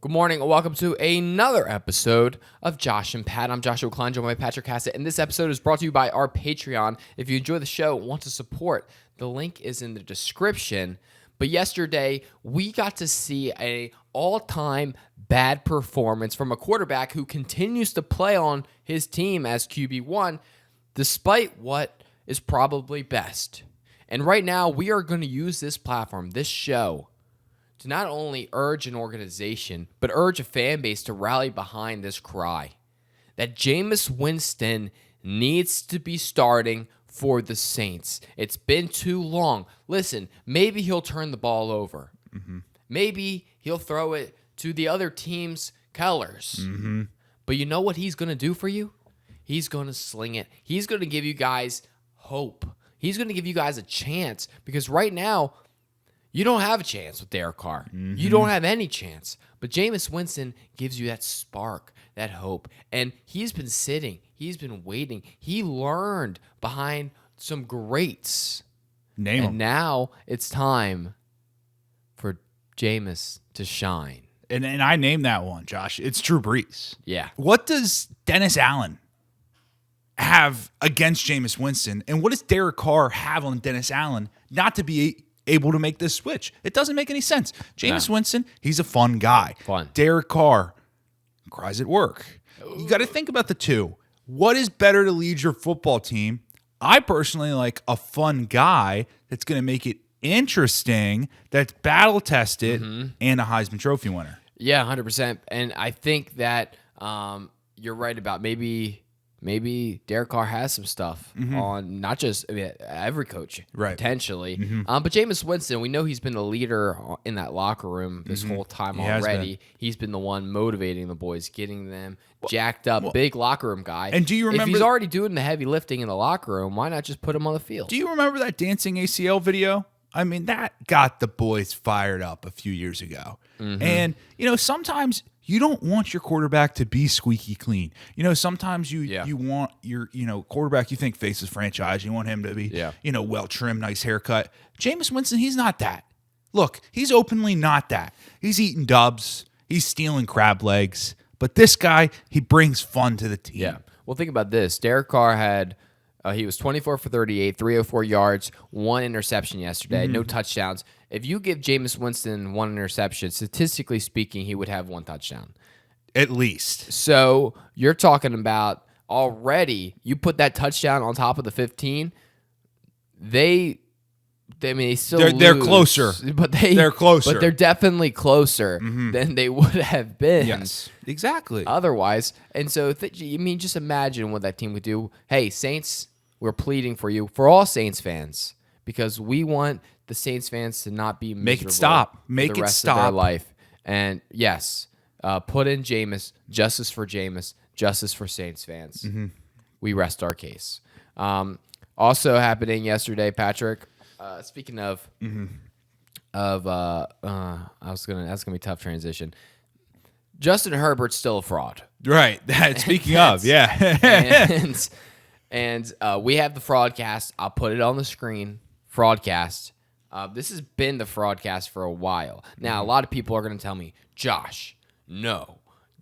Good morning and welcome to another episode of Josh and Pat. I'm Joshua Klein, joined by Patrick Hassett, and this episode is brought to you by our Patreon. If you enjoy the show and want to support, the link is in the description. But yesterday, we got to see an all-time bad performance from a quarterback who continues to play on his team as QB1, despite what is probably best. And right now, we are going to use this platform, this show, to not only urge an organization, but urge a fan base to rally behind this cry that Jameis Winston needs to be starting for the Saints. It's been too long. Listen, maybe he'll turn the ball over. Maybe he'll throw it to the other team's colors. But you know what he's going to do for you? He's going to sling it. He's going to give you guys hope. He's going to give you guys a chance because right now, you don't have a chance with Derek Carr. You don't have any chance. But Jameis Winston gives you that spark, that hope. And he's been sitting. He's been waiting. He learned behind some greats. Name 'em. And now it's time for Jameis to shine. And I named that one, Josh. It's Drew Brees. Yeah. What does Dennis Allen have against Jameis Winston? And what does Derek Carr have on Dennis Allen not to be able to make this switch? It doesn't make any sense. Jameis Winston, he's a fun guy. Fun. Derek Carr cries at work. You got to think about the two. What is better to lead your football team? I personally like a fun guy that's going to make it interesting, that's battle tested, and a Heisman Trophy winner. Yeah, 100%. And I think that you're right about maybe Derek Carr has some stuff on not just every coach, potentially. But Jameis Winston, we know he's been the leader in that locker room this whole time already. He's been the one motivating the boys, getting them jacked up, big locker room guy. And do you remember? If he's already doing the heavy lifting in the locker room, why not just put him on the field? Do you remember that dancing ACL video? I mean, that got the boys fired up a few years ago. And, sometimes you don't want your quarterback to be squeaky clean. Sometimes you want your, quarterback you think faces franchise. You want him to be, well-trimmed, nice haircut. Jameis Winston, he's not that. Look, he's openly not that. He's eating dubs. He's stealing crab legs. But this guy, he brings fun to the team. Yeah. Well, think about this. Derek Carr had... he was 24 for 38, 304 yards, one interception yesterday, no touchdowns. If you give Jameis Winston one interception, statistically speaking, he would have one touchdown. At least. So you're talking about already, you put that touchdown on top of the 15, they still lose, they're closer. But they're closer. But they're definitely closer than they would have been. Yes, exactly. Otherwise. And so, just imagine what that team would do. Hey, Saints, we're pleading for you, for all Saints fans, because we want the Saints fans to not be miserable. Make it stop. Make for the it rest stop. of their life. And yes, put in Jameis, justice for Jameis, justice for Saints fans. We rest our case. Also happening yesterday, Patrick. Speaking of, that's gonna be a tough transition. Justin Herbert's still a fraud. Right. Speaking of, yeah. and we have the fraudcast. I'll put it on the screen. Fraudcast. This has been the fraudcast for a while. Now, a lot of people are going to tell me, Josh, no,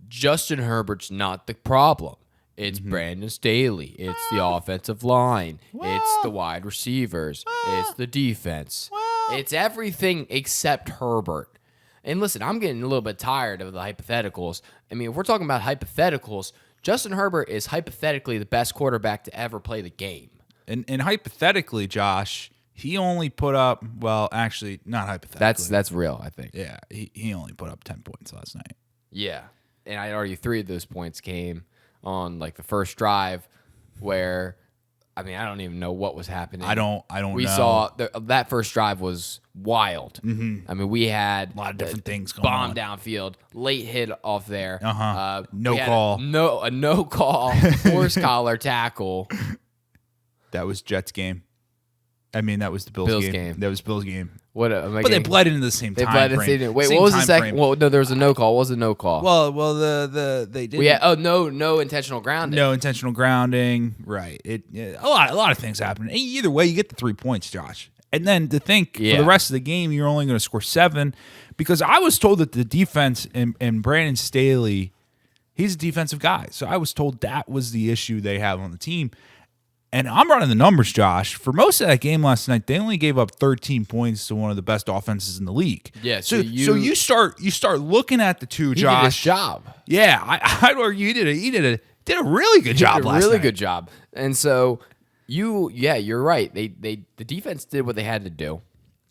Justin Herbert's not the problem. It's Brandon Staley. It's the offensive line. It's the wide receivers. It's the defense. It's everything except Herbert. And listen, I'm getting a little bit tired of the hypotheticals. I mean, if we're talking about hypotheticals, Justin Herbert is hypothetically the best quarterback to ever play the game. And hypothetically, Josh, he only put up, well, actually, not hypothetically. That's real, I think. Yeah, he only put up 10 points last night. Yeah. And I'd argue 3 of those points came on like the first drive where, I don't even know what was happening. I don't We know. saw that first drive was wild. We had a lot of different things going on. Bomb downfield, late hit off there. No call. A no call, horse collar tackle. That was Jets game. That was the Bills game. That was Bills game. But they bled into the same time frame. Wait, what was the second? Well, no, there was a no call. What was the no call? Well, they did. No intentional grounding. No intentional grounding. Right. A lot of things happen. Either way, you get the 3 points, Josh. And then to think for the rest of the game, you're only going to score 7. because I was told that the defense and Brandon Staley, he's a defensive guy. So I was told that was the issue they have on the team. And I'm running the numbers, Josh. For most of that game last night, they only gave up 13 points to one of the best offenses in the league. Yeah, so you start looking at the two, Josh. He did his job. Yeah, I'd argue he did a really good job last night. Really good job. And so you're right. The defense did what they had to do.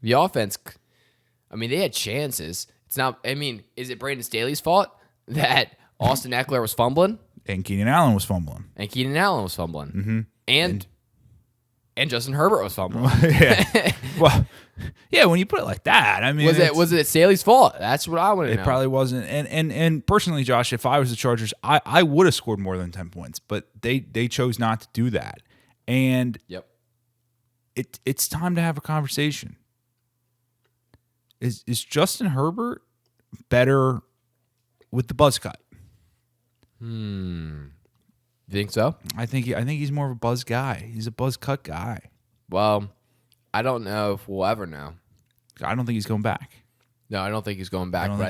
The offense, I mean, they had chances. It's not. I mean, is it Brandon Staley's fault that Austin Eckler was fumbling and Keenan Allen was fumbling? Mm-hmm. And Justin Herbert was fumbling. Yeah. Well, yeah, when you put it like that, I mean, was it Staley's fault? That's what I want to know. It probably wasn't. And personally, Josh, if I was the Chargers, I would have scored more than 10 points, but they chose not to do that. And it's time to have a conversation. Is Justin Herbert better with the buzz cut? You think so? I think he's more of a buzz guy. He's a buzz cut guy. Well, I don't know if we'll ever know. I don't think he's going back. No, I don't think he's going back. But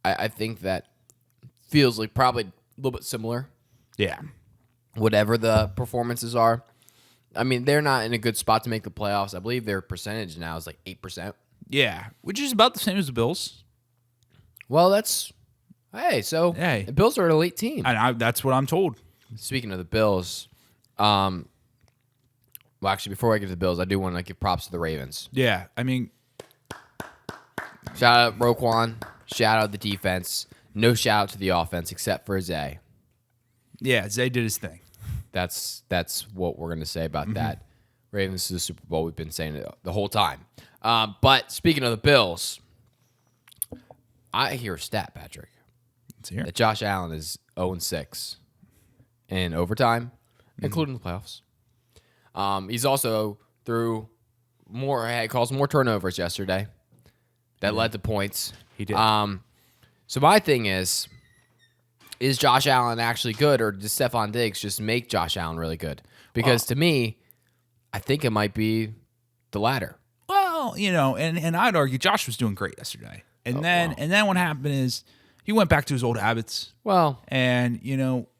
I think that feels like probably a little bit similar. Yeah. Whatever the performances are. I mean, they're not in a good spot to make the playoffs. I believe their percentage now is like 8%. Yeah, which is about the same as the Bills. Well, the Bills are an elite team. That's what I'm told. Speaking of the Bills, well, actually, before I get to the Bills, I do want to give props to the Ravens. Yeah, I mean, shout out Roquan, shout out the defense. No shout out to the offense except for Zay. Yeah, Zay did his thing. That's what we're going to say about that. Ravens to the Super Bowl. We've been saying it the whole time. But speaking of the Bills, I hear a stat, Patrick, that Josh Allen is 0-6 in overtime, including the playoffs. He's also caused more turnovers yesterday that led to points. He did. So my thing is Josh Allen actually good, or does Stephon Diggs just make Josh Allen really good? Because to me, I think it might be the latter. Well, and I'd argue Josh was doing great yesterday. And then what happened is he went back to his old habits. Well, and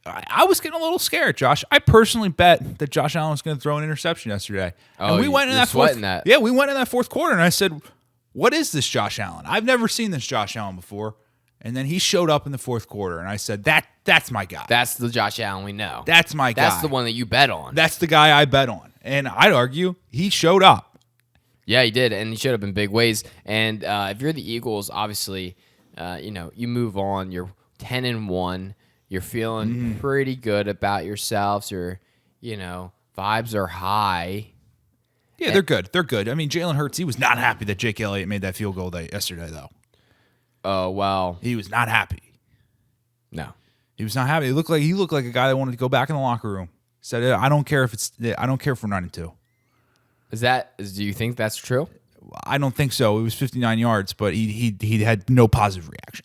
I was getting a little scared, Josh. I personally bet that Josh Allen was going to throw an interception yesterday. Oh, and we went in that that. Yeah, we went in that fourth quarter, and I said, "What is this Josh Allen? I've never seen this Josh Allen before." And then he showed up in the fourth quarter, and I said, "That's my guy. That's the Josh Allen we know. That's my guy. That's the one that you bet on. That's the guy I bet on." And I'd argue he showed up. Yeah, he did, and he showed up in big ways. And if you're the Eagles, obviously, you move on. You're 10-1. You're feeling pretty good about yourselves. Your, vibes are high. Yeah, they're good. They're good. I mean, Jalen Hurts, he was not happy that Jake Elliott made that field goal yesterday, though. Oh, well. He was not happy. No. He was not happy. He looked like a guy that wanted to go back in the locker room. Said, I don't care if we're 9-2. Do you think that's true? I don't think so. It was 59 yards, but he had no positive reaction.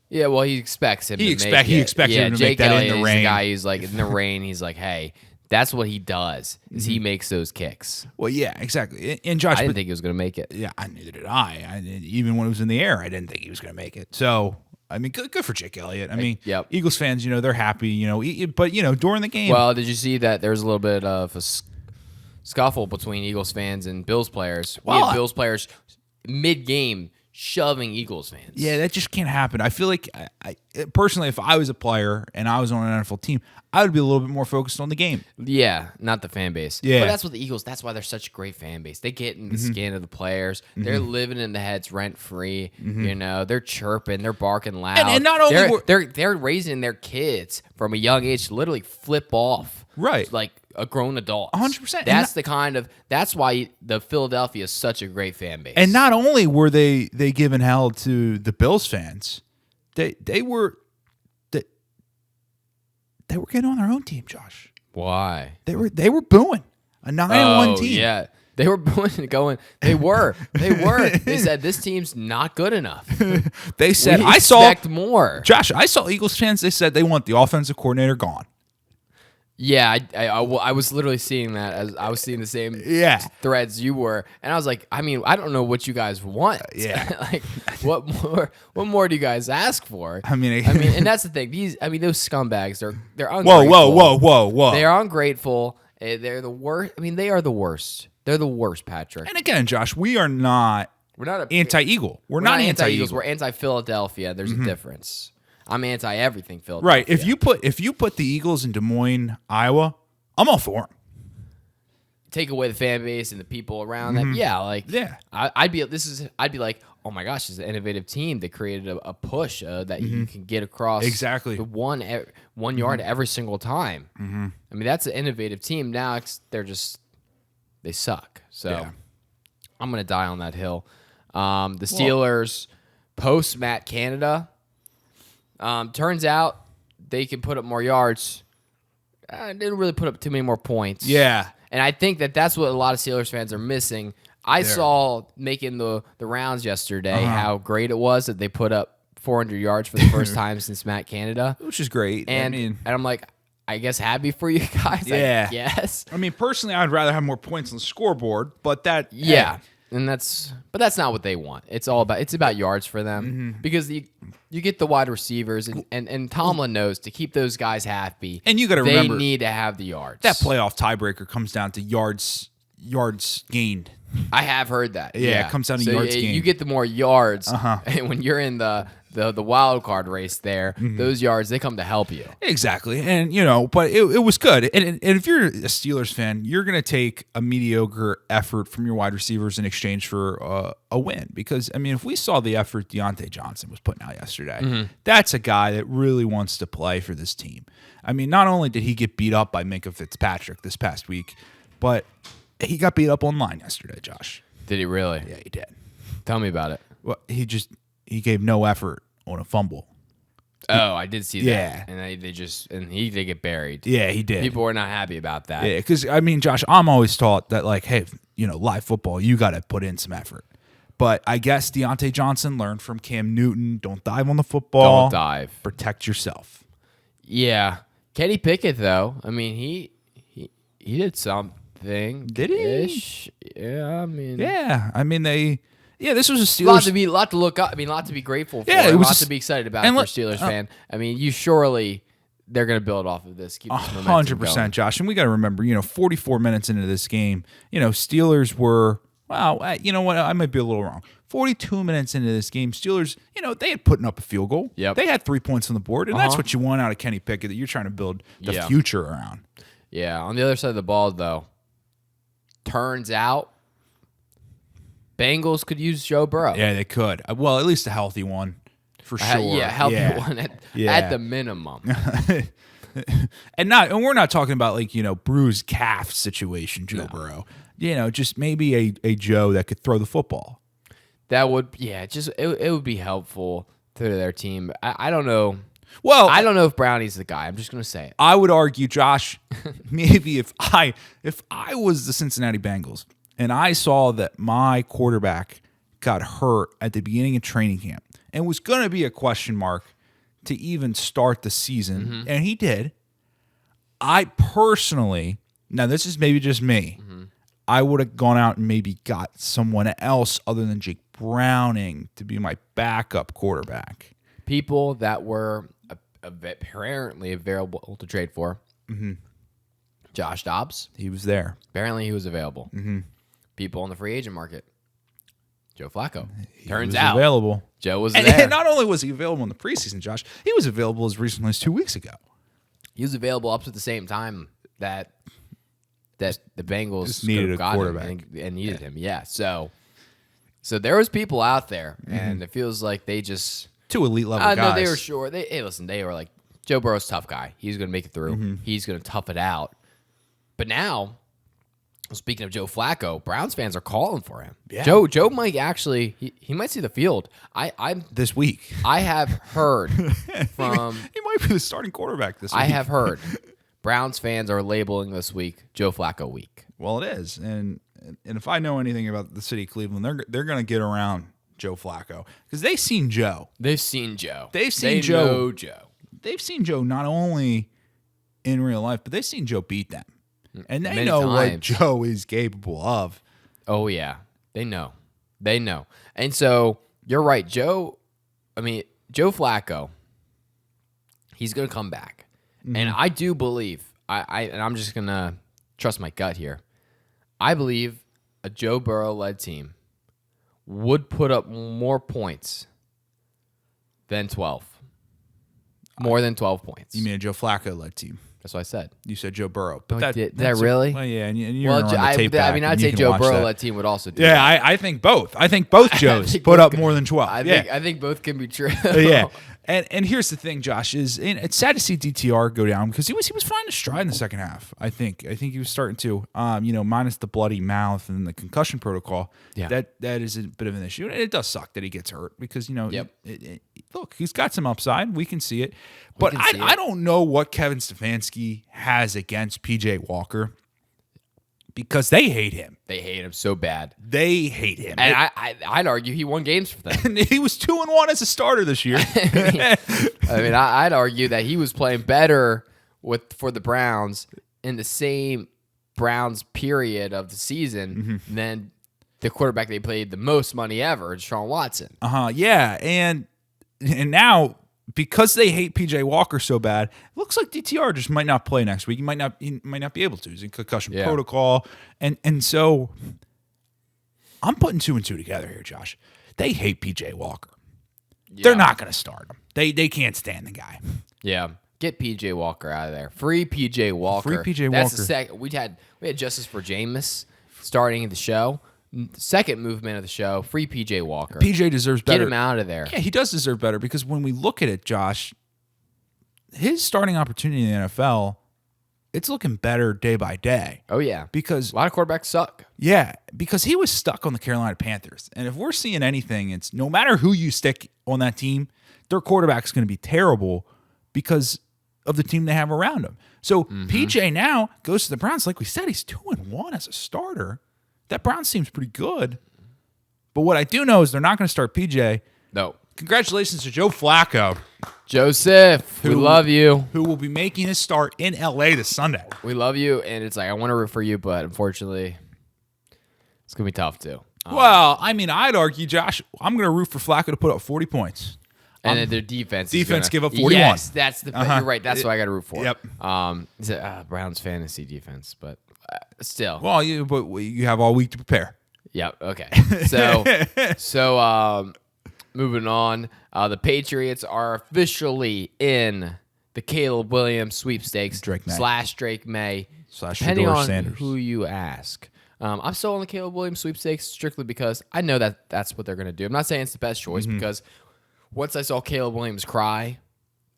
Yeah, well, he expects him to make it. He expects him to Jake make that Elliott in the rain. The guy who's like in the rain. He's like, hey, that's what he does. Is he makes those kicks. Well, yeah, exactly. And Josh, I didn't think he was going to make it. Yeah, neither did I. Even when it was in the air, I didn't think he was going to make it. So, I mean, good for Jake Elliott. I mean, Eagles fans, they're happy. But during the game. Well, did you see that there was a little bit of a scuffle between Eagles fans and Bills players? We had Bills players mid-game shoving Eagles fans. Yeah, that just can't happen. I feel like, I personally, if I was a player and I was on an NFL team, I would be a little bit more focused on the game. Yeah, not the fan base. Yeah. But that's what the Eagles, that's why they're such a great fan base. They get in the skin of the players. They're living in the heads rent-free. They're chirping. They're barking loud. And not only they're raising their kids from a young age to literally flip off. Right. Like a grown adult. 100%. That's why the Philadelphia is such a great fan base. And not only were they giving hell to the Bills fans, they were getting on their own team, Josh. Why? They were booing a 9-1 team. Yeah. They were booing and going. They were. They said this team's not good enough. They said expect more. Josh, I saw Eagles fans. They said they want the offensive coordinator gone. Yeah, I was literally seeing that as I was seeing the same threads you were, and I was like, I mean, I don't know what you guys want. Like, what more do you guys ask for? I mean, and that's the thing. Those scumbags, they're ungrateful. Whoa. They are ungrateful. They're the worst. I mean, they are the worst. They're the worst, Patrick. And again, Josh, we're not anti-Eagle. We're not anti-Eagles. We're anti-Philadelphia. There's a difference. I'm anti-everything Philadelphia. Right. If you put the Eagles in Des Moines, Iowa, I'm all for them. Take away the fan base and the people around them. Yeah, I'd be like, oh my gosh, it's an innovative team that created a push that you can get across exactly the one yard every single time. I mean, that's an innovative team. Now they suck. So I'm gonna die on that hill. The Steelers post Matt Canada. Turns out they can put up more yards. Didn't really put up too many more points. Yeah. And I think that's what a lot of Steelers fans are missing. I saw making the rounds yesterday how great it was that they put up 400 yards for the first time since Matt Canada. Which is great. And I'm like, I guess happy for you guys. Yeah. Yes. I mean, personally, I'd rather have more points on the scoreboard, but that... Yeah. And that's not what they want. It's about yards for them because you get the wide receivers and Tomlin knows to keep those guys happy. And you got to remember, they need to have the yards. That playoff tiebreaker comes down to yards gained. I have heard that. Yeah, it comes down to yards gained. You get the more yards, and when you're in the wild card race there, those yards, they come to help you. Exactly. And, but it was good. And if you're a Steelers fan, you're going to take a mediocre effort from your wide receivers in exchange for a win. Because, I mean, if we saw the effort Deontay Johnson was putting out yesterday, that's a guy that really wants to play for this team. I mean, not only did he get beat up by Minkah Fitzpatrick this past week, but he got beat up online yesterday, Josh. Did he really? Yeah, he did. Tell me about it. Well, he gave no effort on a fumble. Oh, I did see that. Yeah. And they get buried. Yeah, he did. People were not happy about that. Yeah, because, I mean, Josh, I'm always taught that, like, hey, live football, you got to put in some effort. But I guess Deontay Johnson learned from Cam Newton, don't dive on the football. Don't dive. Protect yourself. Yeah. Kenny Pickett, though, I mean, he did something. Did he? Yeah, I mean. Yeah, I mean, this was a Steelers. Lot to look up. I mean, lot to be grateful for. Yeah, a lot to be excited about for a Steelers fan. I mean, they're going to build off of this. Keep this 100%, Josh. And we got to remember, 44 minutes into this game, Steelers were, you know what? I might be a little wrong. 42 minutes into this game, Steelers, they had putting up a field goal. Yep. They had 3 points on the board, and that's what you want out of Kenny Pickett, that you're trying to build the future around. Yeah. On the other side of the ball, though, turns out Bengals could use Joe Burrow. Yeah, they could. Well, at least a healthy one, for sure. Healthy one at the minimum. And we're not talking about bruised calf situation, Joe Burrow. Just maybe a Joe that could throw the football. That would, it would be helpful to their team. I don't know. Well, I don't know if Brownie's the guy. I'm just going to say it. I would argue, Josh, maybe if I was the Cincinnati Bengals and I saw that my quarterback got hurt at the beginning of training camp and was going to be a question mark to even start the season, and he did, I personally, now this is maybe just me, I would have gone out and maybe got someone else other than Jake Browning to be my backup quarterback. People that were apparently available to trade for. Josh Dobbs. He was there. Apparently he was available. People on the free agent market. Joe Flacco. Turns out available. Joe was there. And not only was he available in the preseason, Josh, he was available as recently as 2 weeks ago. He was available up to the same time that the Bengals just needed a quarterback and needed him. Yeah. So there was people out there, and it feels like they just 2 elite level guys. No, they were sure. They were like, Joe Burrow's a tough guy. He's going to make it through. He's going to tough it out. But now, speaking of Joe Flacco, Browns fans are calling for him. Yeah. Joe might actually he might see the field. I'm this week. I have heard from he might be the starting quarterback this week. I have heard Browns fans are labeling this week Joe Flacco week. Well, it is, and if I know anything about the city of Cleveland, they're going to get around Joe Flacco because they've seen Joe. They've seen Joe. They've seen Joe. They've seen Joe not only in real life, but they've seen Joe beat them. And they Many know what times. Joe is capable of. Oh, yeah. They know. They know. And so you're right. Joe Flacco, he's going to come back. Mm-hmm. And I do believe, and I'm just going to trust my gut here. I believe a Joe Burrow-led team would put up more points than 12. More than 12 points. You mean a Joe Flacco-led team? That's what I said. You said Joe Burrow. But Did I really? Well, yeah, and you're gonna run the tape back, I'd and say you can Joe watch that. Burrow-led team would also do Yeah, that. I think both. I think both Joes put up more than 12. I think both can be true. Yeah. And here's the thing, Josh, is it's sad to see DTR go down because he was finding stride in the second half. I think he was starting to, minus the bloody mouth and the concussion protocol. Yeah. That is a bit of an issue, and it does suck that he gets hurt because Yep. look, he's got some upside. We can see it, but I don't know what Kevin Stefanski has against PJ Walker. Because they hate him. They hate him so bad. They hate him. And I'd argue he won games for them. And he was 2-1 as a starter this year. I'd argue that he was playing better for the Browns in the same Browns period of the season than the quarterback they played the most money ever, Deshaun Watson. Yeah. And now, because they hate PJ Walker so bad, it looks like DTR just might not play next week. He might not be able to. He's in concussion protocol. And so I'm putting 2 and 2 together here, Josh. They hate PJ Walker. Yeah. They're not going to start him. They can't stand the guy. Yeah. Get PJ Walker out of there. Free PJ Walker. That's the second. We had justice for Jameis starting the show. Second movement of the show, free PJ Walker. PJ deserves better. Get him out of there. Yeah, he does deserve better because when we look at it, Josh, his starting opportunity in the NFL, it's looking better day by day. Oh, yeah. Because a lot of quarterbacks suck. Yeah, because he was stuck on the Carolina Panthers. And if we're seeing anything, it's no matter who you stick on that team, their quarterback's going to be terrible because of the team they have around him. So PJ now goes to the Browns. Like we said, he's 2-1 as a starter. That Browns team's pretty good. But what I do know is they're not going to start PJ. No. Congratulations to Joe Flacco. Joseph, we love you. Who will be making his start in L.A. this Sunday. We love you, and it's like, I want to root for you, but unfortunately, it's going to be tough, too. Well, I mean, I'd argue, Josh, I'm going to root for Flacco to put up 40 points. And then their defense give up 41. Yes, that's the you're right. That's what I got to root for. Yep. Is it Browns fantasy defense, but still. Well, you have all week to prepare. Yep. Okay. So moving on, the Patriots are officially in the Caleb Williams sweepstakes Drake May. /Drake May Depending on Sanders. who you ask. I'm still on the Caleb Williams sweepstakes strictly because I know that that's what they're going to do. I'm not saying it's the best choice because once I saw Caleb Williams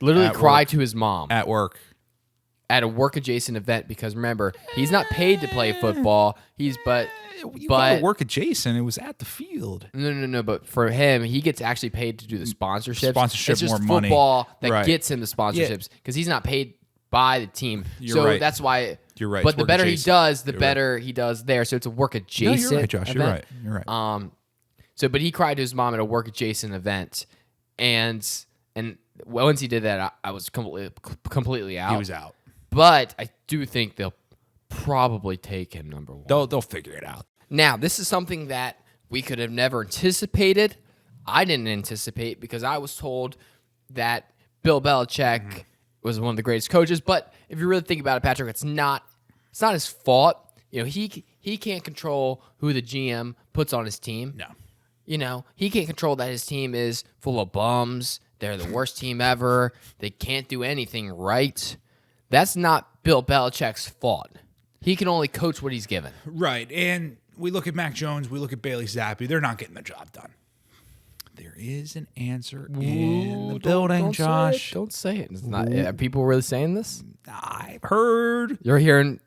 literally cry to his mom At work. at a work adjacent event, because remember, he's not paid to play football. But work adjacent. It was at the field. No. But for him, he gets actually paid to do the sponsorships. Sponsorship, it's just more money. football that Right. gets him the sponsorships because he's not paid by the team. You're right. That's why. You're right. But It's the work better adjacent. he does, the You're better he does there. So it's a work adjacent. No, you're right, Josh. event. You're right. But he cried to his mom at a work adjacent event, and once he did that, I was completely out. He was out. But I do think they'll probably take him number one. They'll figure it out. Now, this is something that we could have never anticipated. I didn't anticipate because I was told that Bill Belichick was one of the greatest coaches. But if you really think about it, Patrick, it's not his fault. He can't control who the GM puts on his team. No. He can't control that his team is full of bums. They're the worst team ever. They can't do anything right. That's not Bill Belichick's fault. He can only coach what he's given. Right. And we look at Mac Jones, we look at Bailey Zappi. They're not getting the job done. There is an answer in the building, don't Josh. Don't say it. It's not. Are people really saying this? I've heard. You're hearing.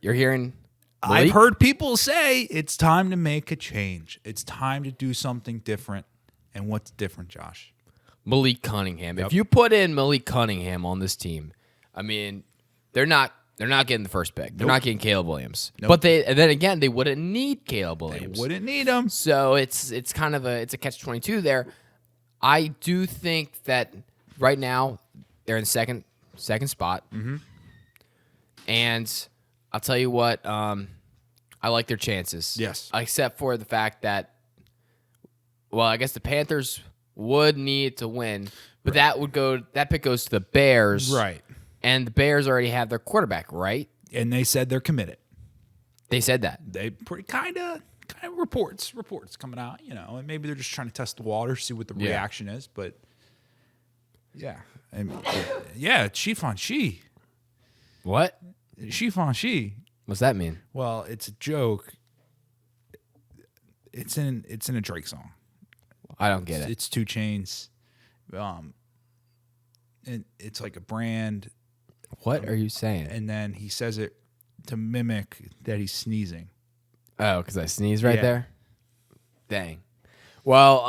I've Malik? heard people say it's time to make a change. It's time to do something different. And what's different, Josh? Malik Cunningham. If you put in Malik Cunningham on this team, I mean, they're not getting the first pick. They're not getting Caleb Williams. But then again, they wouldn't need Caleb Williams. They wouldn't need him. So it's kind of a catch-22 there. I do think that right now they're in second spot. And I'll tell you what, I like their chances. Yes. Except for the fact that, well, I guess the Panthers would need to win, but that pick goes to the Bears. Right. And the Bears already have their quarterback, right? And they said they're committed. They said that. They pretty kind of reports coming out, and maybe they're just trying to test the water, see what the reaction is. But yeah, Chief on She. What? Chief on She. What's that mean? Well, it's a joke. It's in a Drake song. I don't get it. It's 2 Chainz. And it's like a brand. What are you saying? And then he says it to mimic that he's sneezing. Oh, because I sneezed right there? Dang. Well,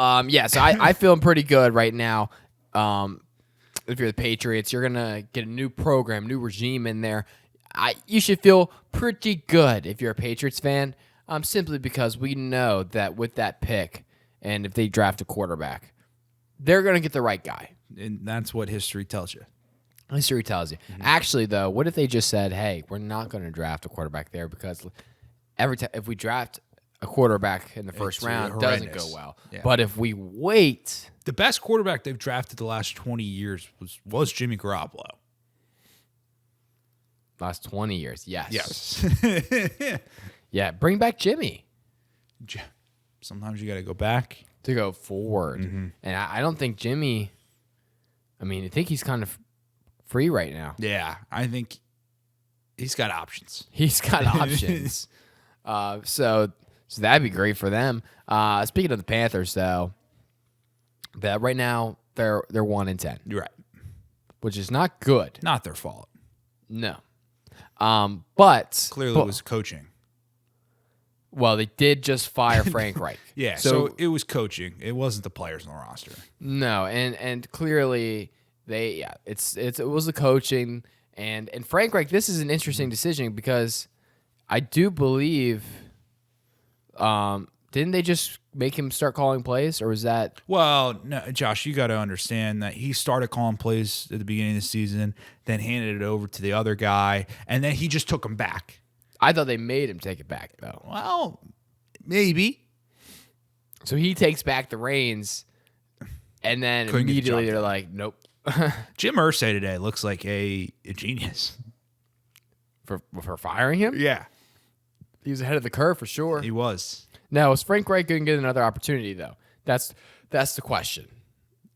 so I feel pretty good right now. If you're the Patriots, you're going to get a new program, new regime in there. You should feel pretty good if you're a Patriots fan, simply because we know that with that pick, and if they draft a quarterback, they're going to get the right guy. And that's what history tells you. History tells you. Mm-hmm. Actually, though, what if they just said, hey, we're not going to draft a quarterback there because every time if we draft a quarterback in the first round, it doesn't go well. Yeah. But if we wait... The best quarterback they've drafted the last 20 years was Jimmy Garoppolo. Last 20 years, yes. Yes. Yeah, bring back Jimmy. Sometimes you got to go back. To go forward. Mm-hmm. And I don't think Jimmy... I think he's kind of free right now. Yeah, I think he's got options. He's got options. So that'd be great for them. Speaking of the Panthers, though, that right now they're 1-10. You're right. Which is not good. Not their fault. No. But clearly it was coaching. Well, they did just fire Frank Reich. Yeah, so it was coaching. It wasn't the players on the roster. No, and clearly it was the coaching and Frank Reich. This is an interesting decision because I do believe, didn't they just make him start calling plays, or was that? Well, no, Josh, you got to understand that he started calling plays at the beginning of the season, then handed it over to the other guy, and then he just took him back. I thought they made him take it back, though. Well, maybe. So he takes back the reins, and then immediately they're like, nope. Jim Irsay today looks like a genius. For firing him? Yeah. He was ahead of the curve for sure. He was. Now, is Frank Reich going to get another opportunity, though? That's the question.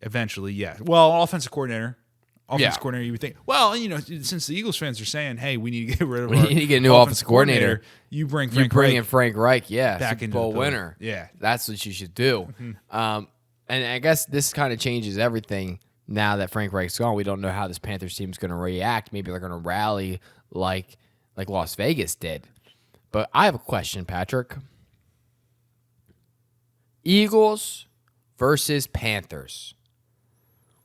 Eventually, yeah. Well, offensive coordinator, you would think. Well, since the Eagles fans are saying, "Hey, we need to get rid of, we need to get a new offensive coordinator," you bring in Frank Reich, back Super into Bowl the winner. Yeah, that's what you should do. Mm-hmm. And I guess this kind of changes everything now that Frank Reich's gone. We don't know how this Panthers team is going to react. Maybe they're going to rally like Las Vegas did. But I have a question, Patrick. Eagles versus Panthers.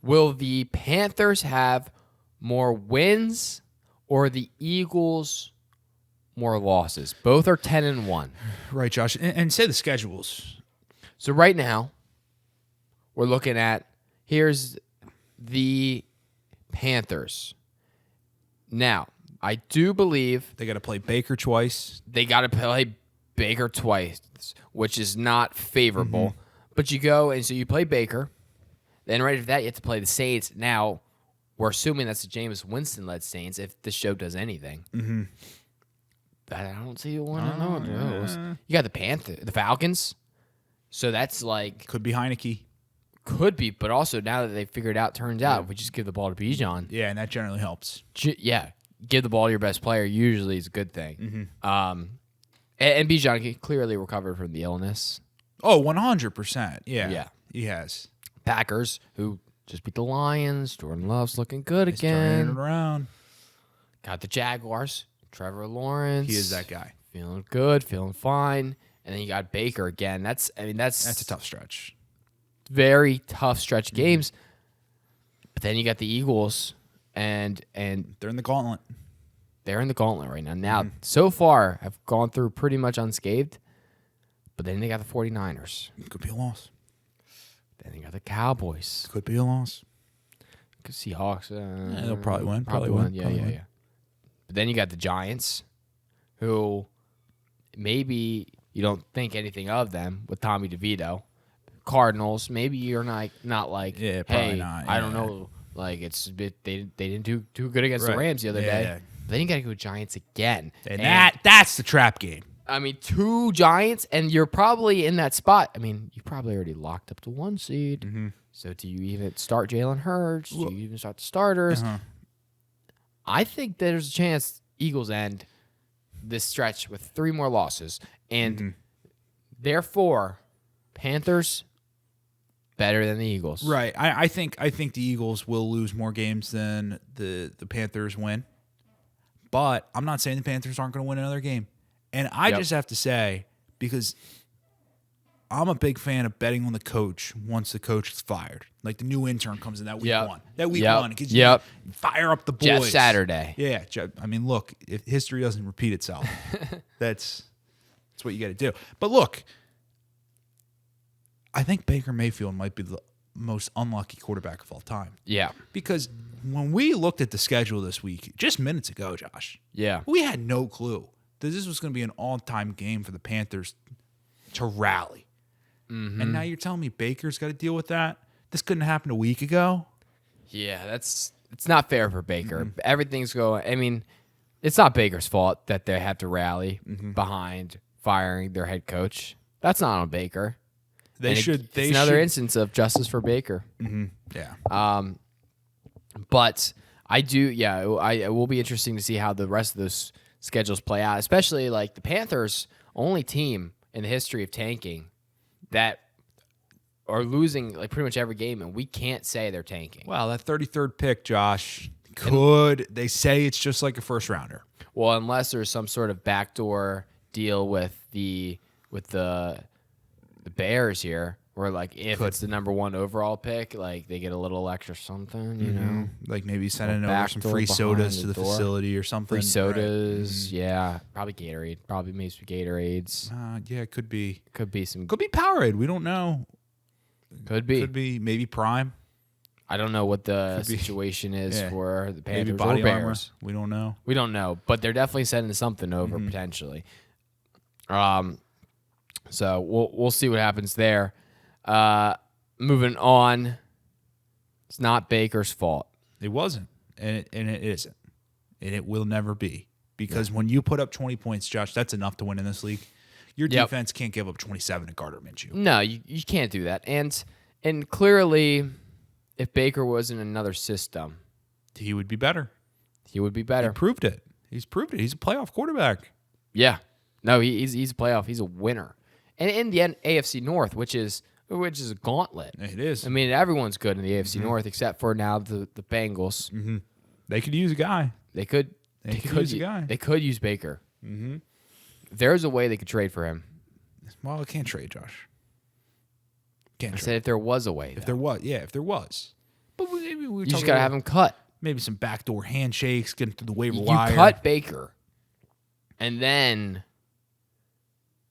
Will the Panthers have more wins or the Eagles more losses? Both are 10-1. Right, Josh. And say the schedules. So right now, we're looking at, here's the Panthers. Now, I do believe they got to play Baker twice. They got to play Baker twice, which is not favorable. Mm-hmm. But you go, and so you play Baker. Then right after that, you have to play the Saints. Now, we're assuming that's the Jameis Winston-led Saints if this show does anything. Mm-hmm. But I don't see one of those. You got the Falcons. So that's like... Could be Heineke. Could be, but also now that they figured out, turns out, if we just give the ball to Bijan. Yeah, and that generally helps. Yeah. Give the ball to your best player usually is a good thing. Mm-hmm. And Bijan clearly recovered from the illness. Oh, 100%. Yeah. Yeah. He has. Packers, who just beat the Lions. Jordan Love's looking good again. Turning it around. Got the Jaguars. Trevor Lawrence. He is that guy. Feeling good, feeling fine. And then you got Baker again. That's a tough stretch. Very tough stretch games. But then you got the Eagles, and they're in the gauntlet. They're in the gauntlet right now. Now, so far, have gone through pretty much unscathed. But then they got the 49ers. Could be a loss. Then they got the Cowboys. Could be a loss. Seahawks. They'll probably win. Probably win. Yeah. But then you got the Giants, who maybe you don't think anything of them with Tommy DeVito. Cardinals, maybe you're not like, Yeah, probably hey, not, I don't yeah. know. Like, it's a bit, they didn't do too good against the Right. Rams the other Yeah, day. yeah. But then you got to go Giants again. And that's the trap game. I mean, 2 Giants, and you're probably in that spot. I mean, you probably already locked up the 1 seed. Mm-hmm. So do you even start Jalen Hurts? Do you even start the starters? Uh-huh. I think there's a chance Eagles end this stretch with 3 more losses. And therefore, Panthers better than the Eagles. Right. I think the Eagles will lose more games than the Panthers win. But I'm not saying the Panthers aren't going to win another game. And I just have to say, because I'm a big fan of betting on the coach once the coach is fired. Like the new intern comes in that week 1. That week 1. Because you fire up the boys. Jeff Saturday. Yeah. I mean, look, if history doesn't repeat itself, that's what you got to do. But look, I think Baker Mayfield might be the most unlucky quarterback of all time. Yeah. Because when we looked at the schedule this week, just minutes ago, Josh, we had no clue that this was going to be an all-time game for the Panthers to rally. Mm-hmm. And now you're telling me Baker's got to deal with that? This couldn't happen a week ago? Yeah, it's not fair for Baker. Mm-hmm. Everything's going. I mean, it's not Baker's fault that they have to rally behind firing their head coach. That's not on Baker. It's another instance of justice for Baker. Mm-hmm. Yeah. But I do. Yeah, it will be interesting to see how the rest of those schedules play out. Especially like the Panthers, only team in the history of tanking that are losing like pretty much every game, and we can't say they're tanking. Well, that 33rd pick, Josh, they say it's just like a first rounder. Well, unless there's some sort of backdoor deal with the Bears here, where like if it's the number 1 overall pick, like they get a little extra something, you know, like maybe sending over some free sodas to the facility or something. Free sodas, yeah, probably Gatorade, probably maybe some Gatorades. Yeah, it could be some, could be Powerade. We don't know. Could be maybe Prime. I don't know what the situation is for the Panthers maybe body or Bears. Armor. We don't know, but they're definitely sending something over potentially. So we'll see what happens there. Moving on, it's not Baker's fault. It wasn't, and it isn't, and it will never be, because when you put up 20 points, Josh, that's enough to win in this league. Your defense can't give up 27 to Gardner Minshew. No, you can't do that. And clearly, if Baker was in another system, he would be better. He proved it. He's proved it. He's a playoff quarterback. Yeah. No, he's a playoff. He's a winner. And in the end, AFC North, which is a gauntlet. It is. I mean, everyone's good in the AFC North except for now the Bengals. Mm-hmm. They could use a guy. They could use a guy. They could use Baker. Mm-hmm. There's a way they could trade for him. Well, it can't trade, Josh. I said if there was a way. If there was. But maybe you just got to have him cut. Maybe some backdoor handshakes, getting through the waiver wire. You cut Baker, and then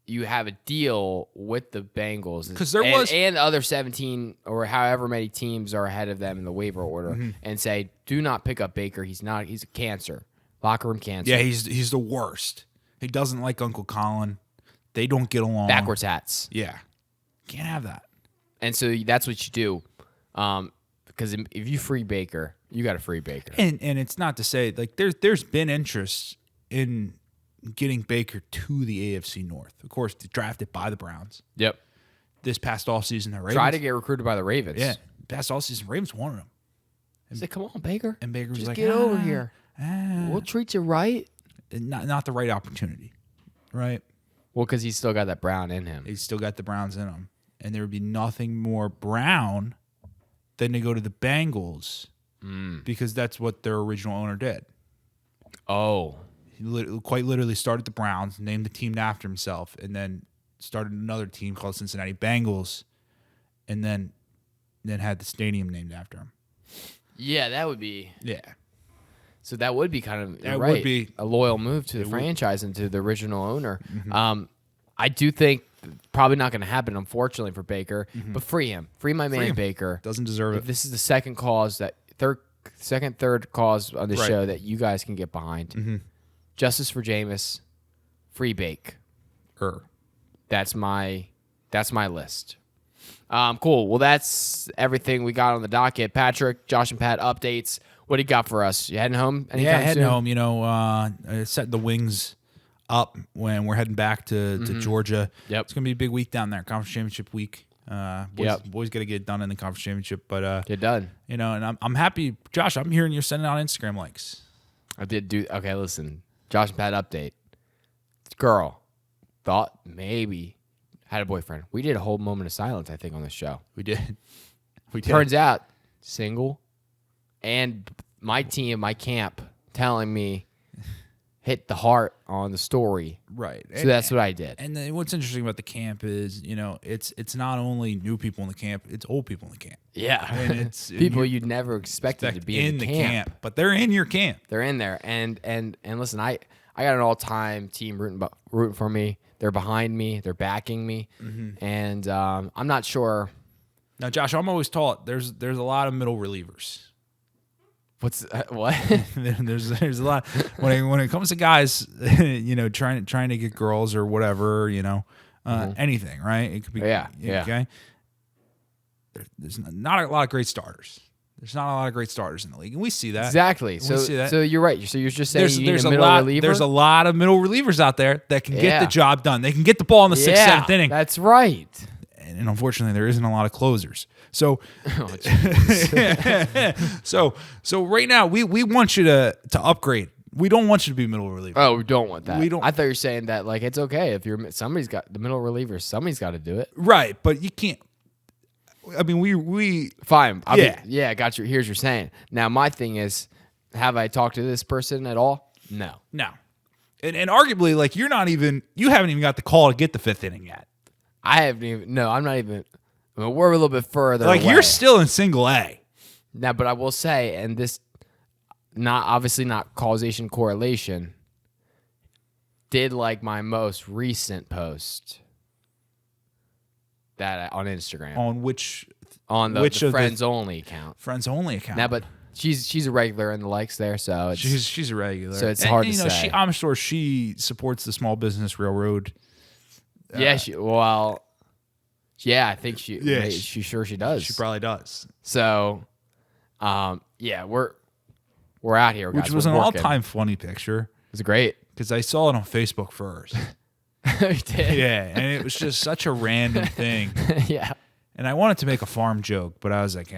you have a deal with the Bengals. Because there was... And the other 17 or however many teams are ahead of them in the waiver order, and say, do not pick up Baker. He's a cancer. Locker room cancer. Yeah, he's the worst. He doesn't like Uncle Colin. They don't get along. Backwards hats. Yeah. Can't have that. And so that's what you do. Because if you free Baker, you got to free Baker. And it's not to say, like, there's been interest in getting Baker to the AFC North. Of course, drafted by the Browns. Yep. This past offseason, the Ravens. Try to get recruited by the Ravens. Yeah. Past offseason, Ravens wanted him. I said, come on, Baker. And Baker was like, get over here. We'll treat you right. Not the right opportunity. Right? Well, because he's still got that Brown in him. He's still got the Browns in him. And there would be nothing more Brown than to go to the Bengals because that's what their original owner did. Oh. He quite literally started the Browns, named the team after himself, and then started another team called Cincinnati Bengals, and then had the stadium named after him. Yeah, that would be... Yeah. So that would be kind of that would be a loyal move to the franchise and to the original owner. Mm-hmm. I do think probably not going to happen, unfortunately, for Baker. But free him, free my man Baker. Doesn't deserve it. This is the third third cause on the Right. show that you guys can get behind. Mm-hmm. Justice for Jameis, free bake. That's my list. Cool. Well, that's everything we got on the docket. Patrick, Josh, and Pat updates. What do you got for us? You heading home? Anytime Heading soon? home. Setting the wings up when we're heading back to Georgia. Yep. It's gonna be a big week down there. Conference championship week. Boys got to get it done in the conference championship. But Get done. and I'm happy, Josh. I'm hearing you're sending out Instagram links. I did do. Okay, listen. Josh and Pat update. Girl thought maybe had a boyfriend. We did a whole moment of silence, I think, on this show. We did. Turns out, single. And my team, my camp, telling me hit the heart on the story. Right. So that's what I did. And then what's interesting about the camp is, it's not only new people in the camp, it's old people in the camp. Yeah. And it's people you'd never expected to be in the camp. But they're in your camp. They're in there. And listen, I got an all-time team rooting for me. They're behind me. They're backing me. Mm-hmm. And I'm not sure. Now, Josh, I'm always taught there's a lot of middle relievers. What's what? there's a lot when it comes to guys, trying to get girls or whatever, anything, right? It could be okay. There's not a lot of great starters. There's not a lot of great starters in the league, and we see that exactly. So you're right. So you're just saying there's a middle reliever. There's a lot of middle relievers out there that can get the job done. They can get the ball in the 6th, 7th inning. That's right. And unfortunately, there isn't a lot of closers. So, so right now we want you to upgrade. We don't want you to be middle reliever. Oh, we don't want that. We don't. I thought you were saying that like it's okay if you're somebody's got the middle reliever. Somebody's got to do it. Right, but you can't. I mean, we fine. I got you. Here's your saying. Now my thing is, have I talked to this person at all? No. And arguably, like you haven't even got the call to get the 5th inning yet. I haven't even. No, I'm not even. I mean, we're a little bit further. Like away. you're still in single A. Now, but I will say, and this, obviously not causation correlation. Did like my most recent post that on Instagram on the friends only account. Friends only account. Now, but she's a regular in the likes there, so it's, she's a regular. So it's hard to say. I'm sure she supports the Small Business Railroad. I think she. Yeah, she sure she does. She probably does. So, we're out here, guys. Which was an all-time funny picture. It was great because I saw it on Facebook first. You did? Yeah, and it was just such a random thing. Yeah. And I wanted to make a farm joke, but I was like,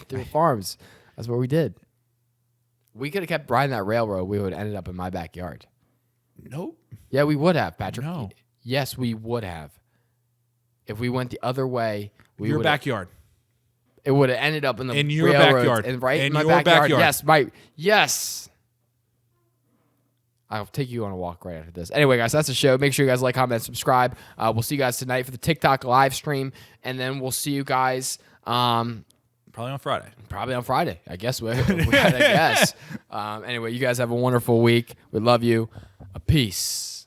Through farms. That's what we did. We could have kept riding that railroad. We would have ended up in my backyard. Nope. Yeah, we would have, Patrick. No. Yes, we would have. If we went the other way, your backyard. It would have ended up in your backyard. And right in my your backyard. backyard. Yes. I'll take you on a walk right after this. Anyway, guys, that's the show. Make sure you guys like, comment, subscribe. We'll see you guys tonight for the TikTok live stream, and then we'll see you guys probably on Friday. I guess we gotta guess. Anyway, you guys have a wonderful week. We love you. Peace.